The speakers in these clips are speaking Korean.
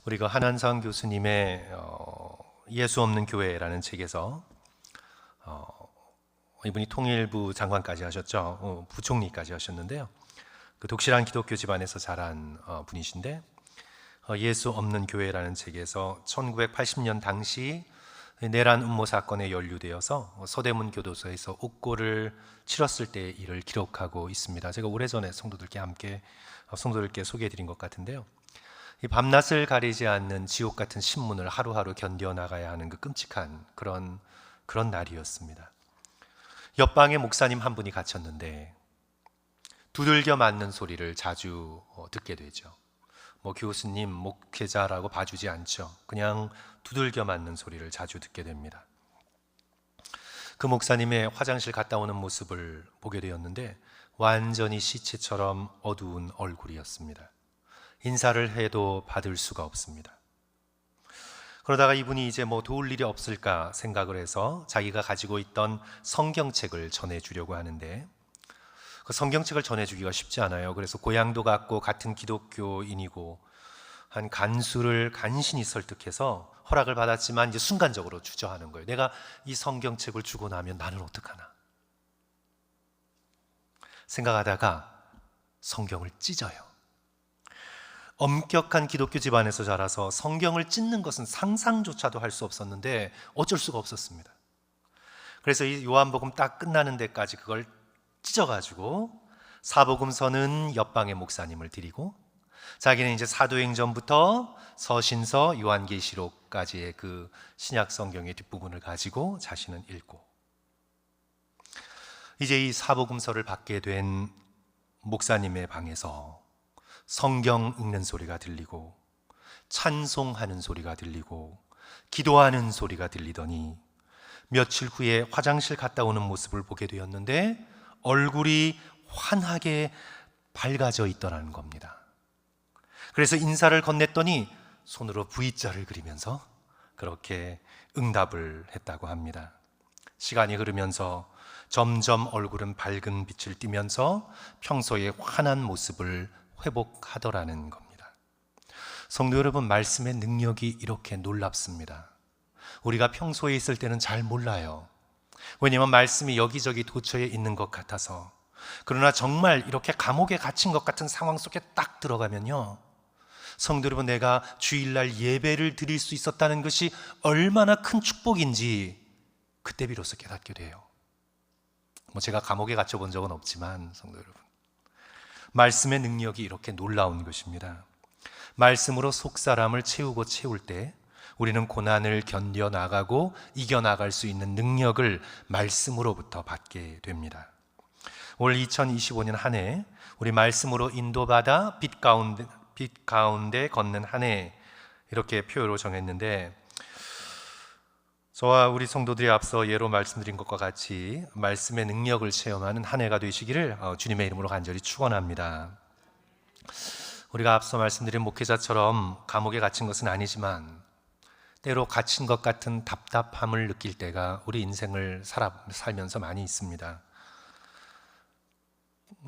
우리가 한한상 교수님의 예수 없는 교회라는 책에서 이분이 통일부 장관까지 하셨죠. 부총리까지 하셨는데요. 그 독실한 기독교 집안에서 자란 분이신데 예수 없는 교회라는 책에서 1980년 당시 내란 음모 사건에 연루되어서 서대문 교도소에서 옥고를 치렀을 때의 일을 기록하고 있습니다. 제가 오래전에 성도들께 소개해드린 것 같은데요. 이 밤낮을 가리지 않는 지옥 같은 신문을 하루하루 견뎌나가야 하는 그 끔찍한 그런 날이었습니다. 옆방에 목사님 한 분이 갇혔는데 두들겨 맞는 소리를 자주 듣게 되죠. 교수님, 목회자라고 봐주지 않죠. 그냥 두들겨 맞는 소리를 자주 듣게 됩니다. 그 목사님의 화장실 갔다 오는 모습을 보게 되었는데 완전히 시체처럼 어두운 얼굴이었습니다. 인사를 해도 받을 수가 없습니다. 그러다가 이분이 이제 도울 일이 없을까 생각을 해서 자기가 가지고 있던 성경책을 전해주려고 하는데 그 성경책을 전해주기가 쉽지 않아요. 그래서 고향도 같고 같은 기독교인이고 한 간수를 간신히 설득해서 허락을 받았지만 이제 순간적으로 주저하는 거예요. 내가 이 성경책을 주고 나면 나는 어떡하나 생각하다가 성경을 찢어요. 엄격한 기독교 집안에서 자라서 성경을 찢는 것은 상상조차도 할 수 없었는데 어쩔 수가 없었습니다. 그래서 이 요한복음 딱 끝나는 데까지 그걸 찢어가지고 사복음서는 옆방의 목사님을 드리고 자기는 이제 사도행전부터 서신서, 요한계시록까지의 그 신약 성경의 뒷부분을 가지고 자신은 읽고 이제 이 사복음서를 받게 된 목사님의 방에서 성경 읽는 소리가 들리고 찬송하는 소리가 들리고 기도하는 소리가 들리더니 며칠 후에 화장실 갔다 오는 모습을 보게 되었는데 얼굴이 환하게 밝아져 있더라는 겁니다. 그래서 인사를 건넸더니 손으로 V자를 그리면서 그렇게 응답을 했다고 합니다. 시간이 흐르면서 점점 얼굴은 밝은 빛을 띠면서 평소의 환한 모습을 회복하더라는 겁니다. 성도 여러분, 말씀의 능력이 이렇게 놀랍습니다. 우리가 평소에 있을 때는 잘 몰라요. 왜냐하면 말씀이 여기저기 도처에 있는 것 같아서. 그러나 정말 이렇게 감옥에 갇힌 것 같은 상황 속에 딱 들어가면요, 성도 여러분, 내가 주일날 예배를 드릴 수 있었다는 것이 얼마나 큰 축복인지 그때 비로소 깨닫게 돼요. 제가 감옥에 갇혀 본 적은 없지만 성도 여러분, 말씀의 능력이 이렇게 놀라운 것입니다. 말씀으로 속사람을 채우고 채울 때 우리는 고난을 견뎌나가고 이겨나갈 수 있는 능력을 말씀으로부터 받게 됩니다. 올 2025년 한 해 우리 말씀으로 인도받아 빛 가운데 걷는 한 해, 이렇게 표어로 정했는데 저와 우리 성도들이 앞서 예로 말씀드린 것과 같이 말씀의 능력을 체험하는 한 해가 되시기를 주님의 이름으로 간절히 축원합니다. 우리가 앞서 말씀드린 목회자처럼 감옥에 갇힌 것은 아니지만 때로 갇힌 것 같은 답답함을 느낄 때가 우리 인생을 살면서 많이 있습니다.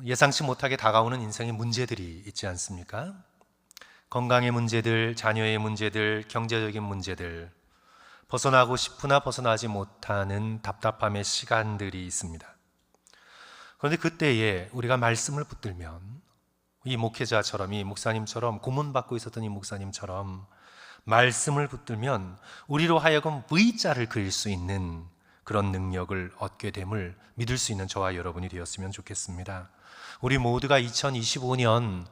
예상치 못하게 다가오는 인생의 문제들이 있지 않습니까? 건강의 문제들, 자녀의 문제들, 경제적인 문제들, 벗어나고 싶으나 벗어나지 못하는 답답함의 시간들이 있습니다. 그런데 그때에 우리가 말씀을 붙들면 이 목회자처럼, 이 목사님처럼, 고문받고 있었던 이 목사님처럼 말씀을 붙들면 우리로 하여금 V자를 그릴 수 있는 그런 능력을 얻게 됨을 믿을 수 있는 저와 여러분이 되었으면 좋겠습니다. 우리 모두가 2025년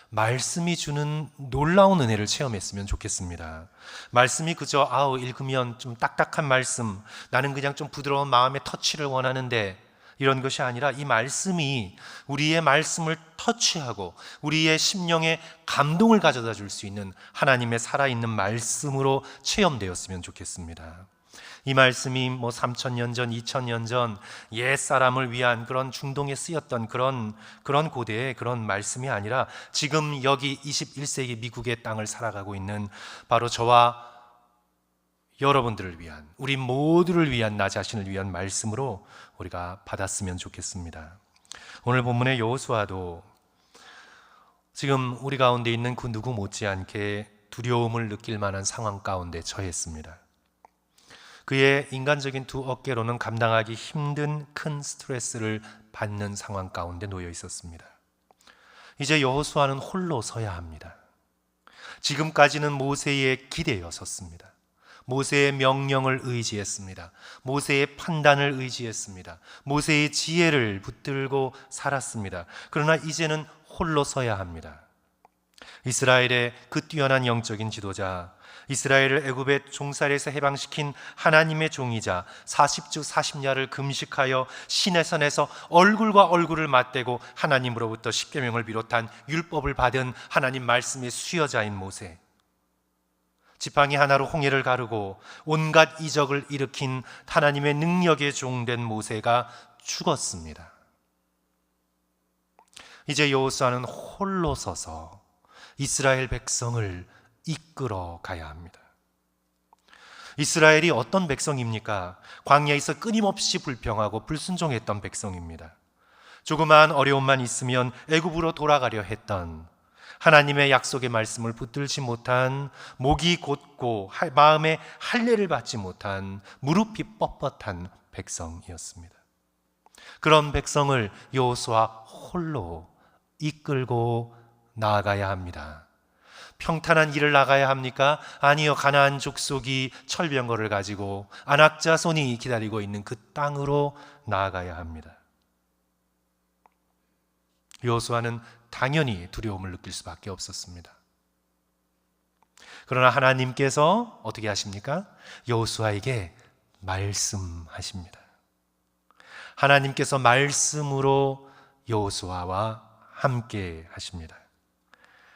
말씀이 주는 놀라운 은혜를 체험했으면 좋겠습니다. 말씀이 그저 읽으면 좀 딱딱한 말씀, 나는 그냥 좀 부드러운 마음의 터치를 원하는데, 이런 것이 아니라 이 말씀이 우리의 말씀을 터치하고 우리의 심령에 감동을 가져다 줄 수 있는 하나님의 살아있는 말씀으로 체험되었으면 좋겠습니다. 이 말씀이 3,000년 전, 2,000년 전 옛사람을 위한 그런 중동에 쓰였던 그런 고대의 그런 말씀이 아니라 지금 여기 21세기 미국의 땅을 살아가고 있는 바로 저와 여러분들을 위한, 우리 모두를 위한, 나 자신을 위한 말씀으로 우리가 받았으면 좋겠습니다. 오늘 본문의 여호수아도 지금 우리 가운데 있는 그 누구 못지않게 두려움을 느낄 만한 상황 가운데 처했습니다. 그의 인간적인 두 어깨로는 감당하기 힘든 큰 스트레스를 받는 상황 가운데 놓여 있었습니다. 이제 여호수아는 홀로 서야 합니다. 지금까지는 모세에 기대어 섰습니다. 모세의 명령을 의지했습니다. 모세의 판단을 의지했습니다. 모세의 지혜를 붙들고 살았습니다. 그러나 이제는 홀로 서야 합니다. 이스라엘의 그 뛰어난 영적인 지도자, 이스라엘을 애굽의 종살이에서 해방시킨 하나님의 종이자 40주 40야를 금식하여 시내산에서 얼굴과 얼굴을 맞대고 하나님으로부터 십계명을 비롯한 율법을 받은 하나님 말씀의 수여자인 모세, 지팡이 하나로 홍해를 가르고 온갖 이적을 일으킨 하나님의 능력에 종된 모세가 죽었습니다. 이제 여호수아는 홀로 서서 이스라엘 백성을 이끌어 가야 합니다. 이스라엘이 어떤 백성입니까? 광야에서 끊임없이 불평하고 불순종했던 백성입니다. 조그마한 어려움만 있으면 애굽으로 돌아가려 했던, 하나님의 약속의 말씀을 붙들지 못한, 목이 곧고 마음에 할례를 받지 못한, 무릎이 뻣뻣한 백성이었습니다. 그런 백성을 여호수아 홀로 이끌고 나아가야 합니다. 평탄한 길을 나가야 합니까? 아니요, 가나안 족속이 철병거를 가지고 안악자손이 기다리고 있는 그 땅으로 나아가야 합니다. 여호수아는 당연히 두려움을 느낄 수밖에 없었습니다. 그러나 하나님께서 어떻게 하십니까? 여호수아에게 말씀하십니다. 하나님께서 말씀으로 여호수아와 함께 하십니다.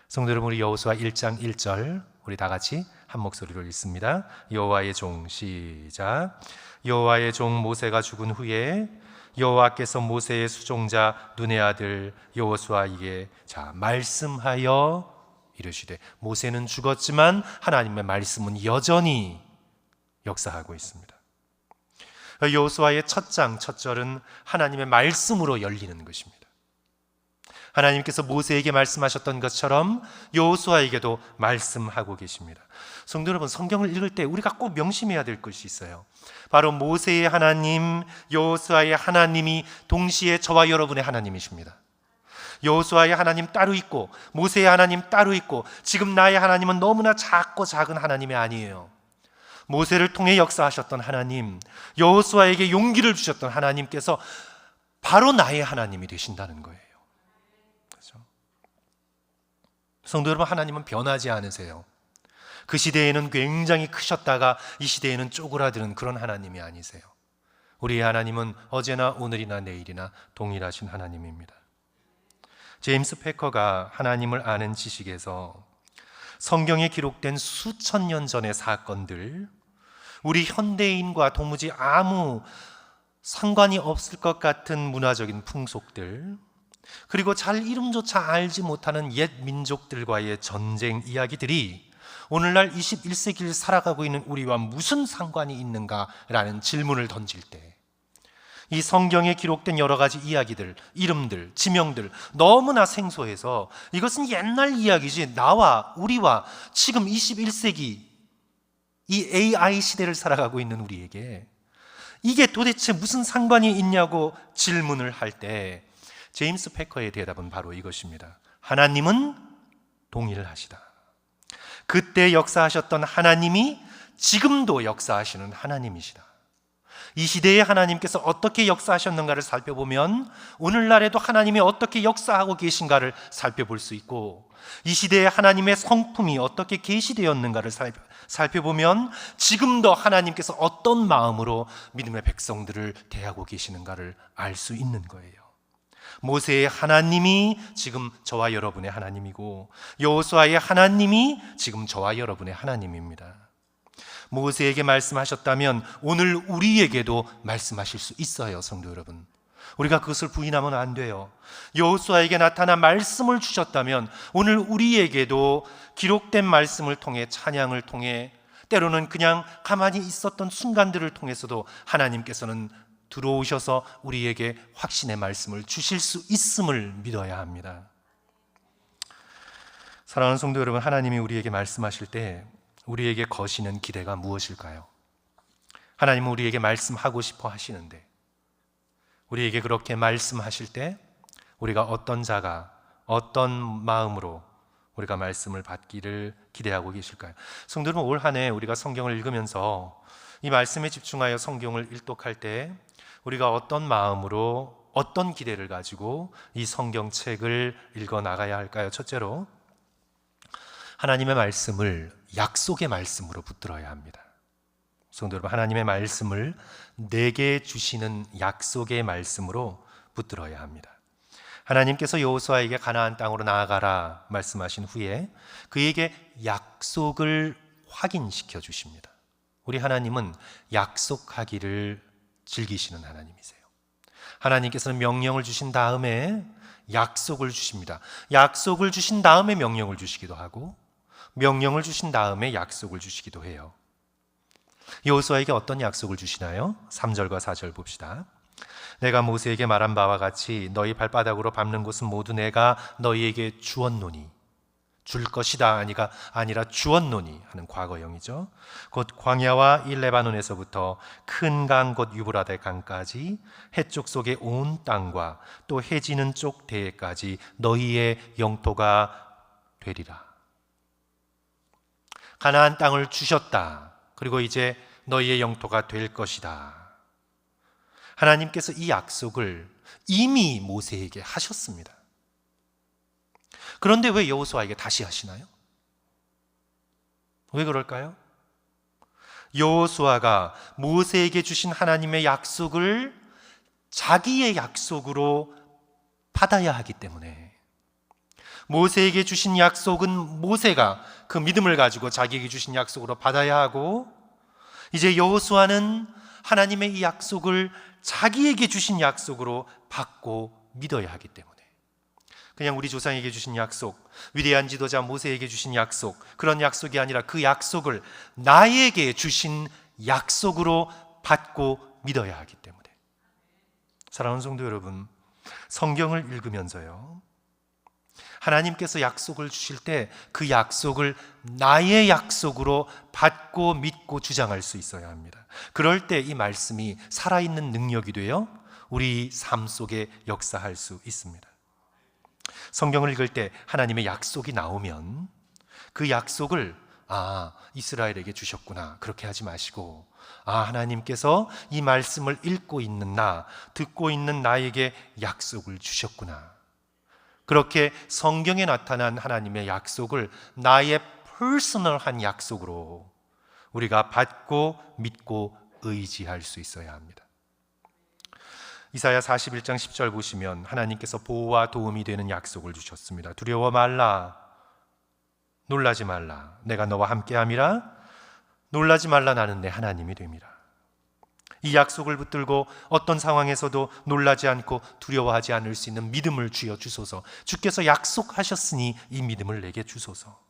성도 여러분, 우리 여호수아 1장 1절 우리 다 같이 한 목소리로 읽습니다. 여호와의 종, 시작. 여호와의 종 모세가 죽은 후에 여호와께서 모세의 수종자 눈의 아들 여호수아에게 말씀하여 이르시되, 모세는 죽었지만 하나님의 말씀은 여전히 역사하고 있습니다. 여호수아의 첫 장 첫 절은 하나님의 말씀으로 열리는 것입니다. 하나님께서 모세에게 말씀하셨던 것처럼 여호수아에게도 말씀하고 계십니다. 성도 여러분, 성경을 읽을 때 우리가 꼭 명심해야 될 것이 있어요. 바로 모세의 하나님, 여호수아의 하나님이 동시에 저와 여러분의 하나님이십니다. 여호수아의 하나님 따로 있고 모세의 하나님 따로 있고, 지금 나의 하나님은 너무나 작고 작은 하나님이 아니에요. 모세를 통해 역사하셨던 하나님, 여호수아에게 용기를 주셨던 하나님께서 바로 나의 하나님이 되신다는 거예요. 성도 여러분, 하나님은 변하지 않으세요. 그 시대에는 굉장히 크셨다가 이 시대에는 쪼그라드는 그런 하나님이 아니세요. 우리의 하나님은 어제나 오늘이나 내일이나 동일하신 하나님입니다. 제임스 패커가 하나님을 아는 지식에서 성경에 기록된 수천 년 전의 사건들, 우리 현대인과 도무지 아무 상관이 없을 것 같은 문화적인 풍속들, 그리고 잘 이름조차 알지 못하는 옛 민족들과의 전쟁 이야기들이 오늘날 21세기를 살아가고 있는 우리와 무슨 상관이 있는가라는 질문을 던질 때, 이 성경에 기록된 여러 가지 이야기들, 이름들, 지명들 너무나 생소해서 이것은 옛날 이야기지, 나와 우리와 지금 21세기 이 AI 시대를 살아가고 있는 우리에게 이게 도대체 무슨 상관이 있냐고 질문을 할 때 제임스 패커의 대답은 바로 이것입니다. 하나님은 동일하시다. 그때 역사하셨던 하나님이 지금도 역사하시는 하나님이시다. 이 시대에 하나님께서 어떻게 역사하셨는가를 살펴보면 오늘날에도 하나님이 어떻게 역사하고 계신가를 살펴볼 수 있고, 이 시대에 하나님의 성품이 어떻게 계시되었는가를 살펴보면 지금도 하나님께서 어떤 마음으로 믿음의 백성들을 대하고 계시는가를 알 수 있는 거예요. 모세의 하나님이 지금 저와 여러분의 하나님이고, 여호수아의 하나님이 지금 저와 여러분의 하나님입니다. 모세에게 말씀하셨다면 오늘 우리에게도 말씀하실 수 있어요. 성도 여러분, 우리가 그것을 부인하면 안 돼요. 여호수아에게 나타나 말씀을 주셨다면 오늘 우리에게도 기록된 말씀을 통해, 찬양을 통해, 때로는 그냥 가만히 있었던 순간들을 통해서도 하나님께서는 들어오셔서 우리에게 확신의 말씀을 주실 수 있음을 믿어야 합니다. 사랑하는 성도 여러분, 하나님이 우리에게 말씀하실 때 우리에게 거시는 기대가 무엇일까요? 하나님은 우리에게 말씀하고 싶어 하시는데 우리에게 그렇게 말씀하실 때 우리가 어떤 자가 어떤 마음으로 우리가 말씀을 받기를 기대하고 계실까요? 성도 여러분, 올 한 해 우리가 성경을 읽으면서 이 말씀에 집중하여 성경을 일독할 때 우리가 어떤 마음으로 어떤 기대를 가지고 이 성경책을 읽어 나가야 할까요? 첫째로 하나님의 말씀을 약속의 말씀으로 붙들어야 합니다. 성도 여러분, 하나님의 말씀을 내게 주시는 약속의 말씀으로 붙들어야 합니다. 하나님께서 여호수아에게 가나안 땅으로 나아가라 말씀하신 후에 그에게 약속을 확인시켜 주십니다. 우리 하나님은 약속하기를 즐기시는 하나님이세요. 하나님께서는 명령을 주신 다음에 약속을 주십니다. 약속을 주신 다음에 명령을 주시기도 하고 명령을 주신 다음에 약속을 주시기도 해요. 여호수아에게 어떤 약속을 주시나요? 3절과 4절 봅시다. 내가 모세에게 말한 바와 같이 너희 발바닥으로 밟는 곳은 모두 내가 너희에게 주었노니, 줄 것이다 아니라 주었노니 하는 과거형이죠. 곧 광야와 이 레바논에서부터 큰 강 곧 유브라데 강까지 해쪽 속의 온 땅과 또 해지는 쪽 대해까지 너희의 영토가 되리라. 가나안 땅을 주셨다. 그리고 이제 너희의 영토가 될 것이다. 하나님께서 이 약속을 이미 모세에게 하셨습니다. 그런데 왜 여호수아에게 다시 하시나요? 왜 그럴까요? 여호수아가 모세에게 주신 하나님의 약속을 자기의 약속으로 받아야 하기 때문에, 모세에게 주신 약속은 모세가 그 믿음을 가지고 자기에게 주신 약속으로 받아야 하고, 이제 여호수아는 하나님의 이 약속을 자기에게 주신 약속으로 받고 믿어야 하기 때문에, 그냥 우리 조상에게 주신 약속, 위대한 지도자 모세에게 주신 약속, 그런 약속이 아니라 그 약속을 나에게 주신 약속으로 받고 믿어야 하기 때문에, 사랑하는 성도 여러분, 성경을 읽으면서요, 하나님께서 약속을 주실 때 그 약속을 나의 약속으로 받고 믿고 주장할 수 있어야 합니다. 그럴 때 이 말씀이 살아있는 능력이 되어 우리 삶 속에 역사할 수 있습니다. 성경을 읽을 때 하나님의 약속이 나오면 그 약속을 이스라엘에게 주셨구나, 그렇게 하지 마시고, 하나님께서 이 말씀을 읽고 있는 나, 듣고 있는 나에게 약속을 주셨구나, 그렇게 성경에 나타난 하나님의 약속을 나의 퍼스널한 약속으로 우리가 받고 믿고 의지할 수 있어야 합니다. 이사야 41장 10절 보시면 하나님께서 보호와 도움이 되는 약속을 주셨습니다. 두려워 말라, 놀라지 말라, 내가 너와 함께함이라, 놀라지 말라, 나는 내 하나님이 됨이라. 이 약속을 붙들고 어떤 상황에서도 놀라지 않고 두려워하지 않을 수 있는 믿음을 주여 주소서. 주께서 약속하셨으니 이 믿음을 내게 주소서.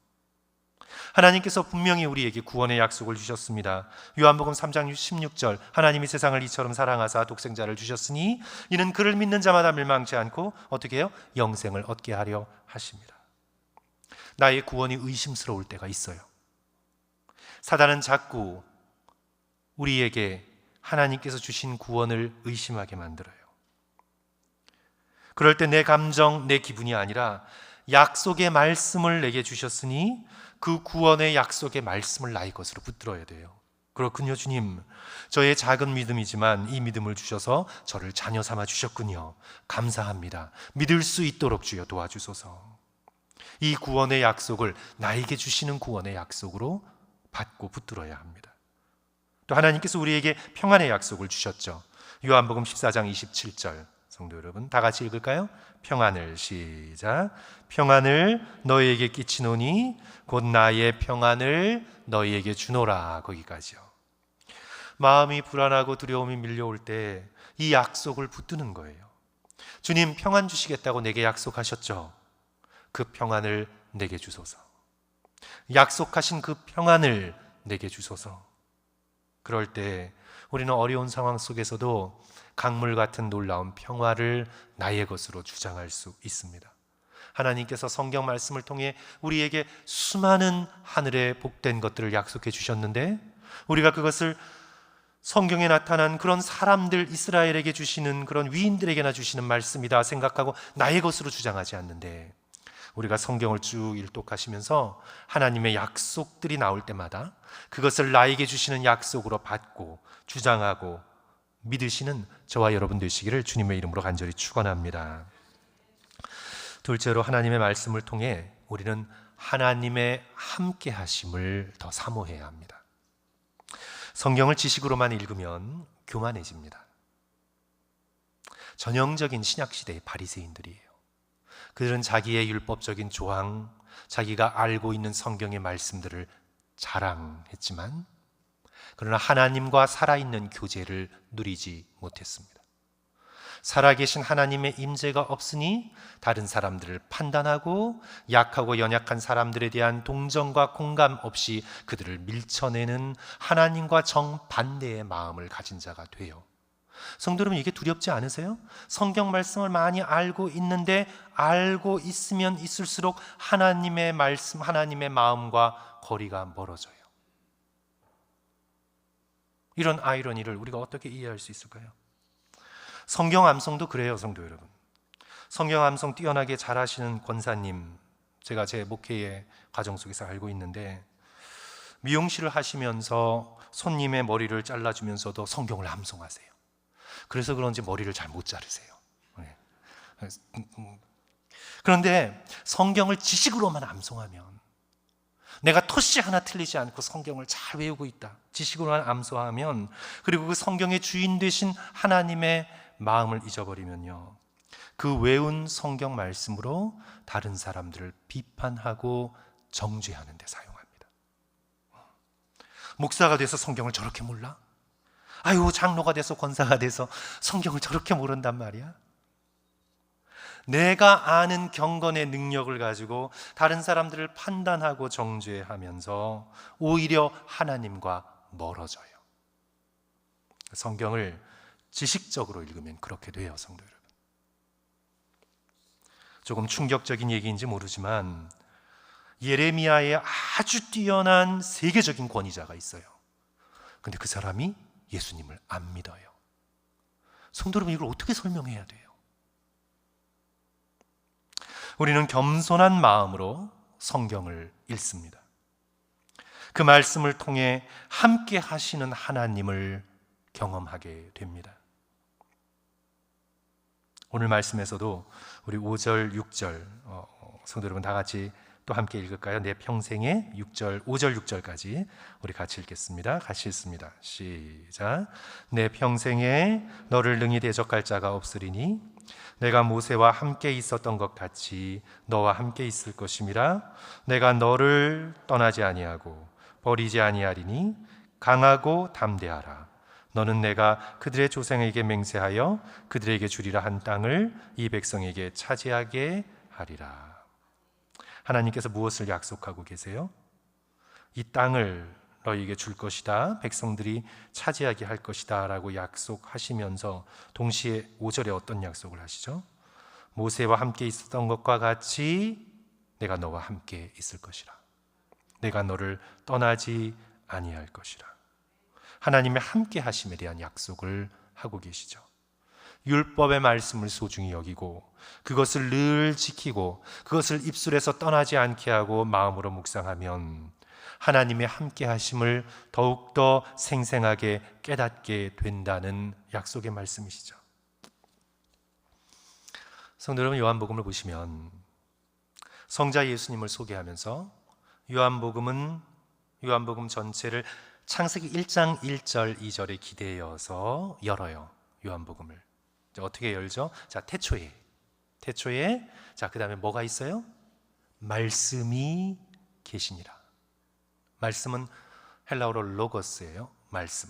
하나님께서 분명히 우리에게 구원의 약속을 주셨습니다. 요한복음 3장 16절, 하나님이 세상을 이처럼 사랑하사 독생자를 주셨으니 이는 그를 믿는 자마다 멸망치 않고 어떻게 해요? 영생을 얻게 하려 하십니다. 나의 구원이 의심스러울 때가 있어요. 사단은 자꾸 우리에게 하나님께서 주신 구원을 의심하게 만들어요. 그럴 때 내 감정, 내 기분이 아니라 약속의 말씀을 내게 주셨으니 그 구원의 약속의 말씀을 나의 것으로 붙들어야 돼요. 그렇군요, 주님. 저의 작은 믿음이지만 이 믿음을 주셔서 저를 자녀 삼아 주셨군요. 감사합니다. 믿을 수 있도록 주여 도와주소서. 이 구원의 약속을 나에게 주시는 구원의 약속으로 받고 붙들어야 합니다. 또 하나님께서 우리에게 평안의 약속을 주셨죠. 요한복음 14장 27절, 성도 여러분 다 같이 읽을까요? 평안을, 시작. 평안을 너희에게 끼치노니 곧 나의 평안을 너희에게 주노라. 거기까지요. 마음이 불안하고 두려움이 밀려올 때 이 약속을 붙드는 거예요. 주님 평안 주시겠다고 내게 약속하셨죠. 그 평안을 내게 주소서. 약속하신 그 평안을 내게 주소서. 그럴 때 우리는 어려운 상황 속에서도 강물 같은 놀라운 평화를 나의 것으로 주장할 수 있습니다. 하나님께서 성경 말씀을 통해 우리에게 수많은 하늘의 복된 것들을 약속해 주셨는데, 우리가 그것을 성경에 나타난 그런 사람들, 이스라엘에게 주시는 그런 위인들에게나 주시는 말씀이다 생각하고 나의 것으로 주장하지 않는데, 우리가 성경을 쭉 일독하시면서 하나님의 약속들이 나올 때마다 그것을 나에게 주시는 약속으로 받고 주장하고 믿으시는 저와 여러분 되시기를 주님의 이름으로 간절히 축원합니다. 둘째로, 하나님의 말씀을 통해 우리는 하나님의 함께 하심을 더 사모해야 합니다. 성경을 지식으로만 읽으면 교만해집니다. 전형적인 신약시대의 바리새인들이에요. 그들은 자기의 율법적인 조항, 자기가 알고 있는 성경의 말씀들을 자랑했지만, 그러나 하나님과 살아있는 교제를 누리지 못했습니다. 살아계신 하나님의 임재가 없으니 다른 사람들을 판단하고 약하고 연약한 사람들에 대한 동정과 공감 없이 그들을 밀쳐내는 하나님과 정반대의 마음을 가진 자가 돼요. 성도 여러분, 이게 두렵지 않으세요? 성경 말씀을 많이 알고 있는데 알고 있으면 있을수록 하나님의 말씀, 하나님의 마음과 거리가 멀어져요. 이런 아이러니를 우리가 어떻게 이해할 수 있을까요? 성경 암송도 그래요, 성도 여러분. 성경 암송 뛰어나게 잘하시는 권사님, 제가 제 목회의 과정 속에서 알고 있는데, 미용실을 하시면서 손님의 머리를 잘라주면서도 성경을 암송하세요. 그래서 그런지 머리를 잘 못 자르세요. 그런데 성경을 지식으로만 암송하면, 내가 토시 하나 틀리지 않고 성경을 잘 외우고 있다, 지식으로만 암송하면, 그리고 그 성경의 주인 되신 하나님의 마음을 잊어버리면요, 그 외운 성경 말씀으로 다른 사람들을 비판하고 정죄하는 데 사용합니다. 목사가 돼서 성경을 저렇게 몰라? 아유, 장로가 돼서 권사가 돼서 성경을 저렇게 모른단 말이야? 내가 아는 경건의 능력을 가지고 다른 사람들을 판단하고 정죄하면서 오히려 하나님과 멀어져요. 성경을 지식적으로 읽으면 그렇게 돼요, 성도 여러분. 조금 충격적인 얘기인지 모르지만 예레미야의 아주 뛰어난 세계적인 권위자가 있어요. 근데 그 사람이 예수님을 안 믿어요. 성도 여러분, 이걸 어떻게 설명해야 돼요? 우리는 겸손한 마음으로 성경을 읽습니다. 그 말씀을 통해 함께 하시는 하나님을 경험하게 됩니다. 오늘 말씀에서도 우리 5절, 6절 성도 여러분 다 같이 또 함께 읽을까요? 내 평생에 6절, 5절, 6절까지 우리 같이 읽겠습니다. 같이 읽습니다. 시작. 내 평생에 너를 능히 대적할 자가 없으리니 내가 모세와 함께 있었던 것 같이 너와 함께 있을 것임이라. 내가 너를 떠나지 아니하고 버리지 아니하리니 강하고 담대하라. 너는 내가 그들의 조상에게 맹세하여 그들에게 주리라 한 땅을 이 백성에게 차지하게 하리라. 하나님께서 무엇을 약속하고 계세요? 이 땅을 너희에게 줄 것이다, 백성들이 차지하게 할 것이다 라고 약속하시면서 동시에 5절에 어떤 약속을 하시죠? 모세와 함께 있었던 것과 같이 내가 너와 함께 있을 것이라. 내가 너를 떠나지 아니할 것이라. 하나님의 함께 하심에 대한 약속을 하고 계시죠. 율법의 말씀을 소중히 여기고 그것을 늘 지키고 그것을 입술에서 떠나지 않게 하고 마음으로 묵상하면 하나님의 함께 하심을 더욱더 생생하게 깨닫게 된다는 약속의 말씀이시죠. 성도 여러분, 요한복음을 보시면 성자 예수님을 소개하면서 요한복음 전체를 창세기 1장 1절 2절에 기대어서 열어요. 요한복음을 어떻게 열죠? 자, 태초에 자, 그 다음에 뭐가 있어요? 말씀이 계시니라. 말씀은 헬라어로 로고스예요. 말씀.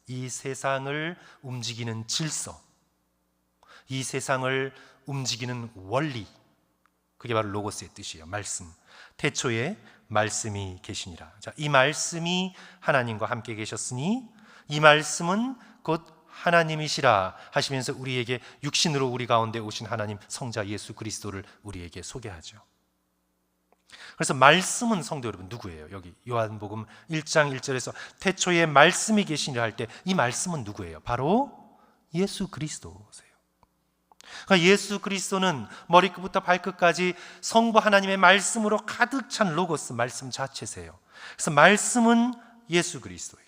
이 세상을 움직이는 질서, 이 세상을 움직이는 원리, 그게 바로 로고스의 뜻이에요. 말씀. 태초에 말씀이 계시니라. 자, 이 말씀이 하나님과 함께 계셨으니 이 말씀은 곧 하나님이시라 하시면서 우리에게 육신으로 우리 가운데 오신 하나님 성자 예수 그리스도를 우리에게 소개하죠. 그래서 말씀은 성도 여러분 누구예요? 여기 요한복음 1장 1절에서 태초에 말씀이 계시니라 할 때 이 말씀은 누구예요? 바로 예수 그리스도세요. 그러니까 예수 그리스도는 머리끝부터 발끝까지 성부 하나님의 말씀으로 가득 찬 로고스 말씀 자체세요. 그래서 말씀은 예수 그리스도예요.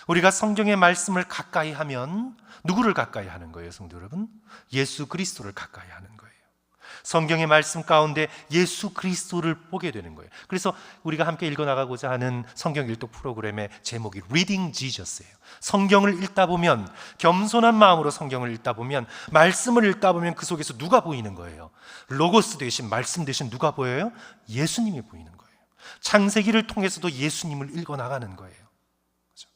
우리가 성경의 말씀을 가까이 하면 누구를 가까이 하는 거예요, 성도 여러분? 예수 그리스도를 가까이 하는 거예요. 성경의 말씀 가운데 예수 그리스도를 보게 되는 거예요. 그래서 우리가 함께 읽어나가고자 하는 성경 일독 프로그램의 제목이 Reading Jesus예요. 성경을 읽다 보면, 겸손한 마음으로 성경을 읽다 보면, 말씀을 읽다 보면 그 속에서 누가 보이는 거예요? 로고스 대신, 말씀 대신 누가 보여요? 예수님이 보이는 거예요. 창세기를 통해서도 예수님을 읽어나가는 거예요. 그렇죠?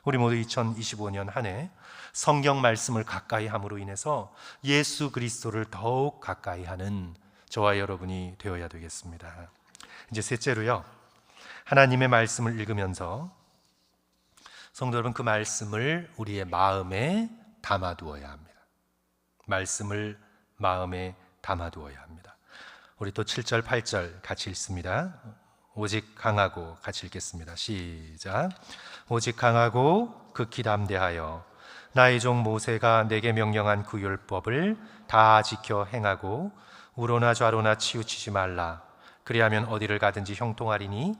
우리 모두 2025년 한 해 성경 말씀을 가까이 함으로 인해서 예수 그리스도를 더욱 가까이 하는 저와 여러분이 되어야 되겠습니다. 이제 셋째로요, 하나님의 말씀을 읽으면서 성도 여러분 그 말씀을 우리의 마음에 담아두어야 합니다. 말씀을 마음에 담아두어야 합니다. 우리 또 7절 8절 같이 읽습니다. 오직 강하고, 같이 읽겠습니다. 시작. 오직 강하고 극히 담대하여 나의 종 모세가 내게 명령한 그 율법을 다 지켜 행하고 우로나 좌로나 치우치지 말라. 그리하면 어디를 가든지 형통하리니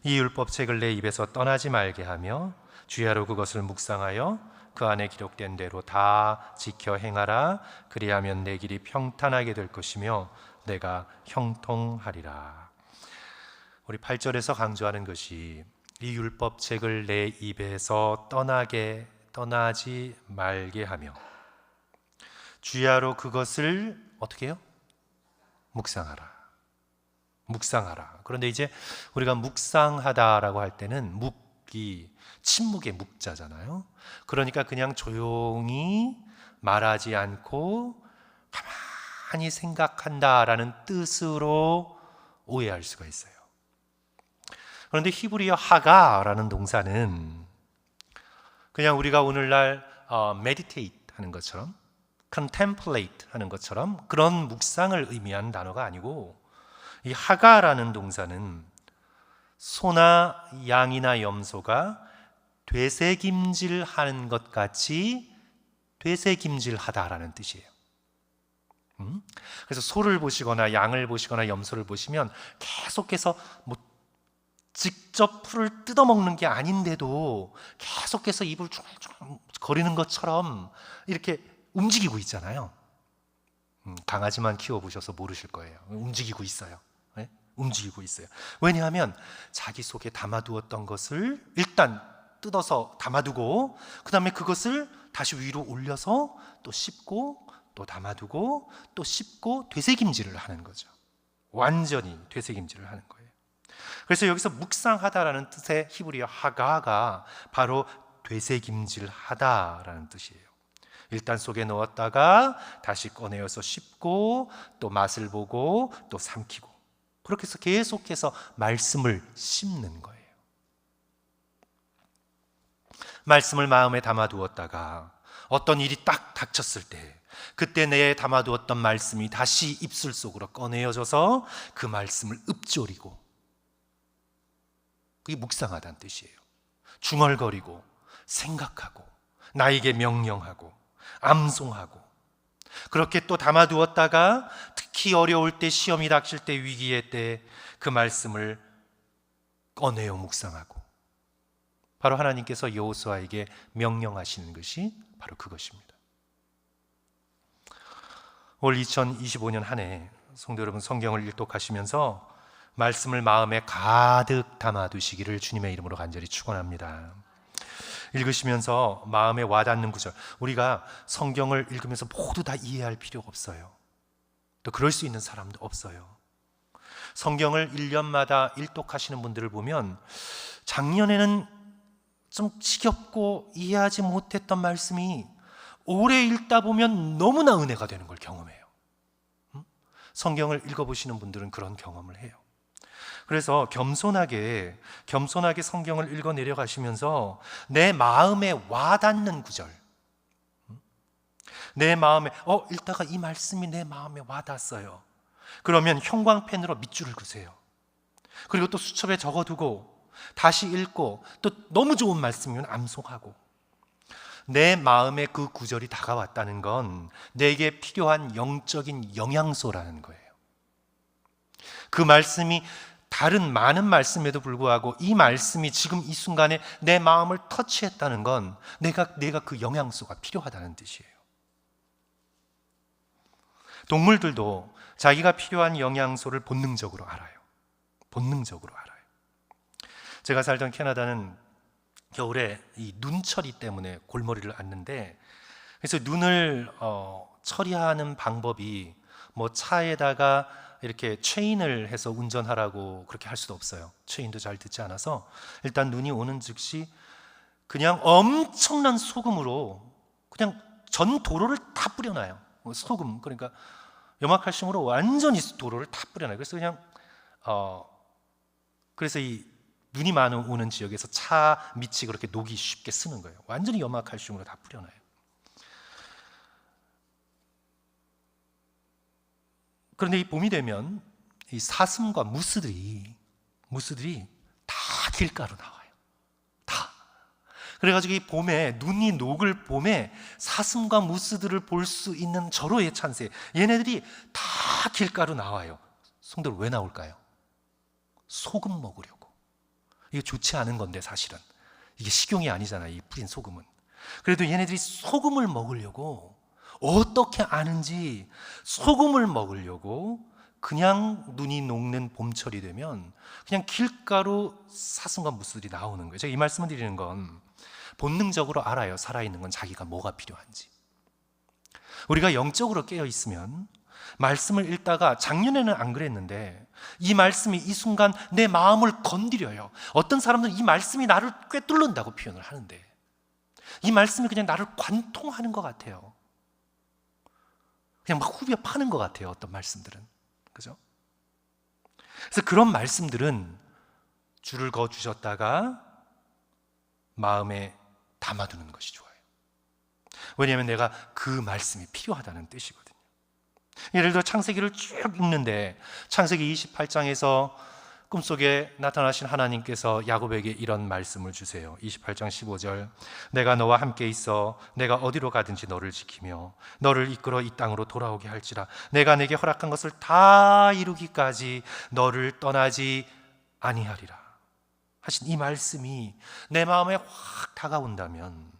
이 율법책을 내 입에서 떠나지 말게 하며 주야로 그것을 묵상하여 그 안에 기록된 대로 다 지켜 행하라. 그리하면 내 길이 평탄하게 될 것이며 내가 형통하리라. 우리 8절에서 강조하는 것이 이 율법책을 내 입에서 떠나지 말게 하며 주야로 그것을 어떻게 해요? 묵상하라. 묵상하라. 그런데 이제 우리가 묵상하다라고 할 때는 묵이 침묵의 묵자잖아요. 그러니까 그냥 조용히 말하지 않고 가만히 생각한다라는 뜻으로 오해할 수가 있어요. 그런데 히브리어 하가라는 동사는 그냥 우리가 오늘날 meditate 하는 것처럼, contemplate 하는 것처럼 그런 묵상을 의미하는 단어가 아니고, 이 하가라는 동사는 소나 양이나 염소가 되새김질하는 것 같이 되새김질하다라는 뜻이에요. 그래서 소를 보시거나 양을 보시거나 염소를 보시면 계속해서 직접 풀을 뜯어먹는 게 아닌데도 계속해서 입을 쭉 거리는 것처럼 이렇게 움직이고 있잖아요. 강아지만 키워보셔서 모르실 거예요. 움직이고 있어요. 네? 움직이고 있어요. 왜냐하면 자기 속에 담아두었던 것을 일단 뜯어서 담아두고 그 다음에 그것을 다시 위로 올려서 또 씹고 또 담아두고 또 씹고 되새김질을 하는 거죠. 완전히 되새김질을 하는 거예요. 그래서 여기서 묵상하다라는 뜻의 히브리어 하가가 바로 되새김질하다라는 뜻이에요. 일단 속에 넣었다가 다시 꺼내어서 씹고 또 맛을 보고 또 삼키고, 그렇게 해서 계속해서 말씀을 씹는 거예요. 말씀을 마음에 담아두었다가 어떤 일이 딱 닥쳤을 때 그때 내에 담아두었던 말씀이 다시 입술 속으로 꺼내어져서 그 말씀을 읊조리고, 그게 묵상하다는 뜻이에요. 중얼거리고 생각하고 나에게 명령하고 암송하고, 그렇게 또 담아두었다가 특히 어려울 때, 시험이 닥칠 때, 위기의 때 그 말씀을 꺼내어 묵상하고, 바로 하나님께서 여호수아에게 명령하시는 것이 바로 그것입니다. 올 2025년 한 해 성도 여러분 성경을 일독하시면서 말씀을 마음에 가득 담아두시기를 주님의 이름으로 간절히 축원합니다. 읽으시면서 마음에 와닿는 구절, 우리가 성경을 읽으면서 모두 다 이해할 필요가 없어요. 또 그럴 수 있는 사람도 없어요. 성경을 1년마다 일독하시는 분들을 보면 작년에는 좀 지겹고 이해하지 못했던 말씀이 오래 읽다 보면 너무나 은혜가 되는 걸 경험해요. 성경을 읽어보시는 분들은 그런 경험을 해요. 그래서 겸손하게 성경을 읽어 내려가시면서 내 마음에 와닿는 구절, 내 마음에 읽다가 이 말씀이 내 마음에 와닿았어요. 그러면 형광펜으로 밑줄을 그으세요. 그리고 또 수첩에 적어두고 다시 읽고, 또 너무 좋은 말씀이면 암송하고. 내 마음에 그 구절이 다가왔다는 건 내게 필요한 영적인 영양소라는 거예요. 그 말씀이 다른 많은 말씀에도 불구하고 이 말씀이 지금 이 순간에 내 마음을 터치했다는 건 내가 그 영양소가 필요하다는 뜻이에요. 동물들도 자기가 필요한 영양소를 본능적으로 알아요. 본능적으로 알아요. 제가 살던 캐나다는 겨울에 이 눈처리 때문에 골머리를 앓는데, 그래서 눈을 처리하는 방법이 뭐 차에다가 이렇게 체인을 해서 운전하라고 그렇게 할 수도 없어요. 체인도 잘 듣지 않아서 일단 눈이 오는 즉시 그냥 엄청난 소금으로 그냥 전 도로를 다 뿌려놔요. 소금, 그러니까 염화칼슘으로 완전히 도로를 다 뿌려놔요. 그래서 그냥 그래서 이 눈이 많이 오는 지역에서 차 밑이 그렇게 녹이 쉽게 쓰는 거예요. 완전히 염화칼슘으로 다 뿌려놔요. 그런데 이 봄이 되면 이 사슴과 무스들이 다 길가로 나와요. 다. 그래가지고 이 봄에 눈이 녹을 봄에 사슴과 무스들을 볼 수 있는 절호의 찬스에 얘네들이 다 길가로 나와요. 성도들 왜 나올까요? 소금 먹으려고. 이게 좋지 않은 건데 사실은 이게 식용이 아니잖아요. 이 뿌린 소금은. 그래도 얘네들이 소금을 먹으려고, 어떻게 아는지 소금을 먹으려고 그냥 눈이 녹는 봄철이 되면 그냥 길가로 사슴과 무스들이 나오는 거예요. 제가 이 말씀을 드리는 건 본능적으로 알아요. 살아있는 건 자기가 뭐가 필요한지. 우리가 영적으로 깨어 있으면 말씀을 읽다가, 작년에는 안 그랬는데 이 말씀이 이 순간 내 마음을 건드려요. 어떤 사람들은 이 말씀이 나를 꿰뚫는다고 표현을 하는데 이 말씀이 그냥 나를 관통하는 것 같아요. 그냥 막 후벼 파는 것 같아요. 어떤 말씀들은. 그죠? 그래서 그런 말씀들은 줄을 그어 주셨다가 마음에 담아두는 것이 좋아요. 왜냐하면 내가 그 말씀이 필요하다는 뜻이거든요. 예를 들어 창세기를 쭉 읽는데 창세기 28장에서 꿈속에 나타나신 하나님께서 야곱에게 이런 말씀을 주세요. 28장 15절, 내가 너와 함께 있어 내가 어디로 가든지 너를 지키며 너를 이끌어 이 땅으로 돌아오게 할지라. 내가 내게 허락한 것을 다 이루기까지 너를 떠나지 아니하리라 하신 이 말씀이 내 마음에 확 다가온다면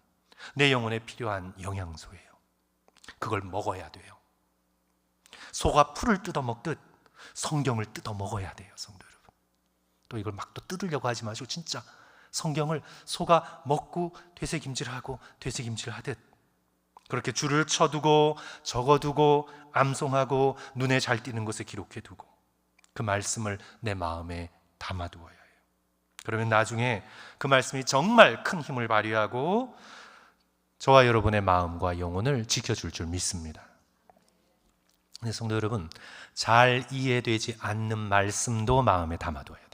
내 영혼에 필요한 영양소예요. 그걸 먹어야 돼요. 소가 풀을 뜯어먹듯 성경을 뜯어먹어야 돼요. 성도 여러분, 또 이걸 막 또 뜯으려고 하지 마시고 진짜 성경을 소가 먹고 되새김질하고 되새김질하듯 그렇게 줄을 쳐두고 적어두고 암송하고 눈에 잘 띄는 곳에 기록해두고 그 말씀을 내 마음에 담아두어야 해요. 그러면 나중에 그 말씀이 정말 큰 힘을 발휘하고 저와 여러분의 마음과 영혼을 지켜줄 줄 믿습니다. 네, 성도 여러분, 잘 이해되지 않는 말씀도 마음에 담아둬야 돼요.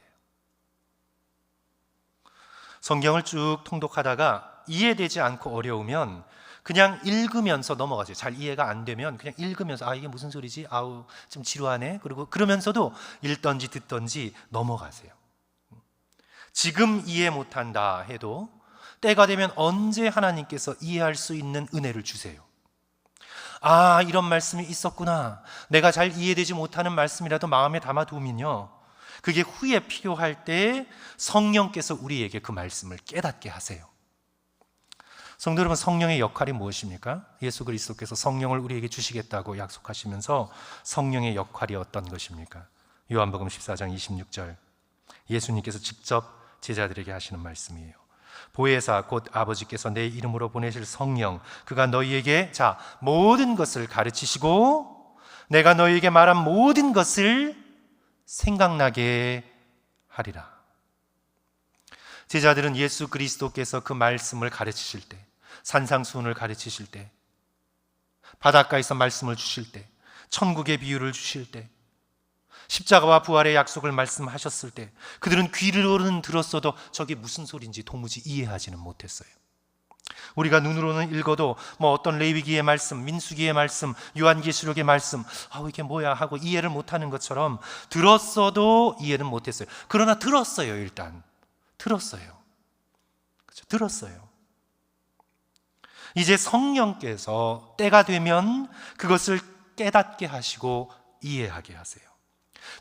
성경을 쭉 통독하다가 이해되지 않고 어려우면 그냥 읽으면서 넘어가세요. 잘 이해가 안 되면 그냥 읽으면서 이게 무슨 소리지? 좀 지루하네. 그리고 그러면서도 읽던지 듣던지 넘어가세요. 지금 이해 못한다 해도 때가 되면 언제 하나님께서 이해할 수 있는 은혜를 주세요. 이런 말씀이 있었구나. 내가 잘 이해되지 못하는 말씀이라도 마음에 담아두면요, 그게 후에 필요할 때 성령께서 우리에게 그 말씀을 깨닫게 하세요. 성도 여러분, 성령의 역할이 무엇입니까? 예수 그리스도께서 성령을 우리에게 주시겠다고 약속하시면서 성령의 역할이 어떤 것입니까? 요한복음 14장 26절, 예수님께서 직접 제자들에게 하시는 말씀이에요. 보혜사 곧 아버지께서 내 이름으로 보내실 성령, 그가 너희에게 모든 것을 가르치시고 내가 너희에게 말한 모든 것을 생각나게 하리라. 제자들은 예수 그리스도께서 그 말씀을 가르치실 때, 산상수훈을 가르치실 때, 바닷가에서 말씀을 주실 때, 천국의 비유를 주실 때, 십자가와 부활의 약속을 말씀하셨을 때 그들은 귀로는 들었어도 저게 무슨 소리인지 도무지 이해하지는 못했어요. 우리가 눈으로는 읽어도 어떤 레위기의 말씀, 민수기의 말씀, 요한계시록의 말씀, 이게 뭐야 하고 이해를 못하는 것처럼 들었어도 이해는 못했어요. 그러나 들었어요. 일단 들었어요. 그렇죠? 들었어요. 이제 성령께서 때가 되면 그것을 깨닫게 하시고 이해하게 하세요.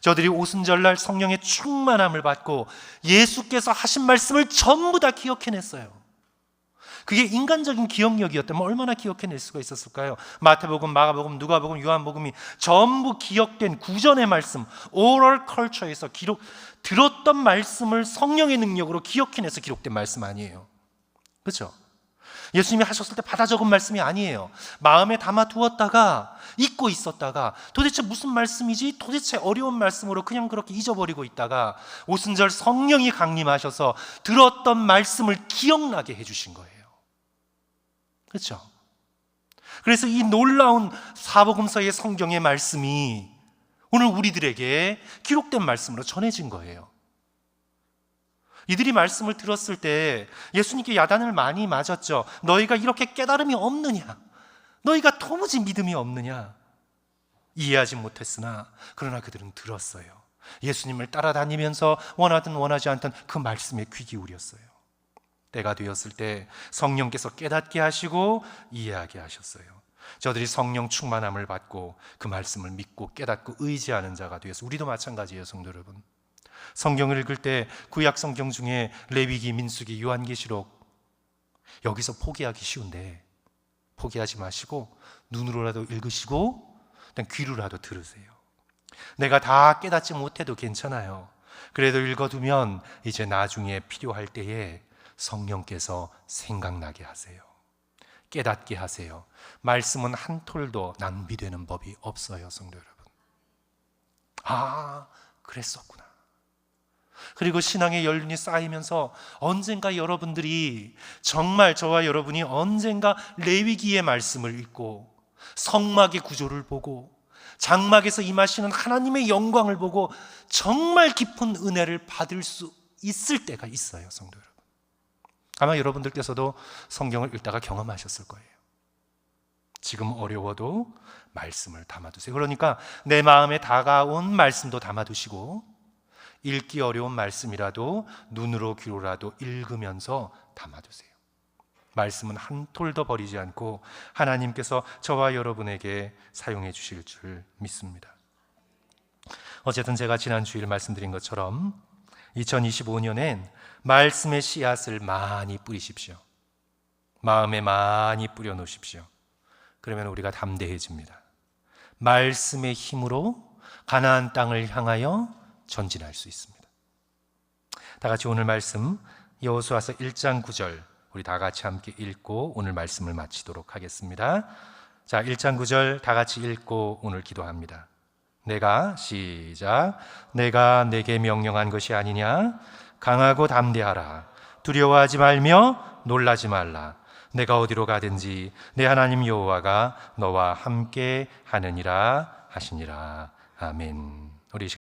저들이 오순절날 성령의 충만함을 받고 예수께서 하신 말씀을 전부 다 기억해냈어요. 그게 인간적인 기억력이었다면 얼마나 기억해낼 수가 있었을까요? 마태복음, 마가복음, 누가복음, 요한복음이 전부 기억된 구전의 말씀, 오럴 컬처에서 들었던 말씀을 성령의 능력으로 기억해내서 기록된 말씀 아니에요. 그렇죠? 예수님이 하셨을 때 받아 적은 말씀이 아니에요. 마음에 담아 두었다가 잊고 있었다가 도대체 무슨 말씀이지? 도대체 어려운 말씀으로 그냥 그렇게 잊어버리고 있다가 오순절 성령이 강림하셔서 들었던 말씀을 기억나게 해주신 거예요. 그렇죠? 그래서 이 놀라운 사복음서의 성경의 말씀이 오늘 우리들에게 기록된 말씀으로 전해진 거예요. 이들이 말씀을 들었을 때 예수님께 야단을 많이 맞았죠. 너희가 이렇게 깨달음이 없느냐? 너희가 도무지 믿음이 없느냐? 이해하지 못했으나 그러나 그들은 들었어요. 예수님을 따라다니면서 원하든 원하지 않든 그 말씀에 귀 기울였어요. 때가 되었을 때 성령께서 깨닫게 하시고 이해하게 하셨어요. 저들이 성령 충만함을 받고 그 말씀을 믿고 깨닫고 의지하는 자가 되어서 우리도 마찬가지예요, 성도 여러분. 성경을 읽을 때 구약 성경 중에 레위기, 민수기, 요한계시록 여기서 포기하기 쉬운데 포기하지 마시고 눈으로라도 읽으시고 일단 귀로라도 들으세요. 내가 다 깨닫지 못해도 괜찮아요. 그래도 읽어두면 이제 나중에 필요할 때에 성령께서 생각나게 하세요. 깨닫게 하세요. 말씀은 한 톨도 낭비되는 법이 없어요, 성도 여러분. 그랬었구나. 그리고 신앙의 연륜이 쌓이면서 언젠가 여러분들이 정말 저와 여러분이 언젠가 레위기의 말씀을 읽고 성막의 구조를 보고 장막에서 임하시는 하나님의 영광을 보고 정말 깊은 은혜를 받을 수 있을 때가 있어요, 성도 여러분. 아마 여러분들께서도 성경을 읽다가 경험하셨을 거예요. 지금 어려워도 말씀을 담아두세요. 그러니까 내 마음에 다가온 말씀도 담아두시고 읽기 어려운 말씀이라도 눈으로 귀로라도 읽으면서 담아두세요. 말씀은 한 톨도 버리지 않고 하나님께서 저와 여러분에게 사용해 주실 줄 믿습니다. 어쨌든 제가 지난 주일 말씀드린 것처럼 2025년엔 말씀의 씨앗을 많이 뿌리십시오. 마음에 많이 뿌려놓으십시오. 그러면 우리가 담대해집니다. 말씀의 힘으로 가나안 땅을 향하여 전진할 수 있습니다. 다 같이 오늘 말씀 여호수아서 1장 9절 우리 다 같이 함께 읽고 오늘 말씀을 마치도록 하겠습니다. 자, 1장 9절 다 같이 읽고 오늘 기도합니다. 시작. 내가 내게 명령한 것이 아니냐? 강하고 담대하라. 두려워하지 말며 놀라지 말라. 내가 어디로 가든지 내 하나님 여호와가 너와 함께 하느니라 하시니라. 아멘. 우리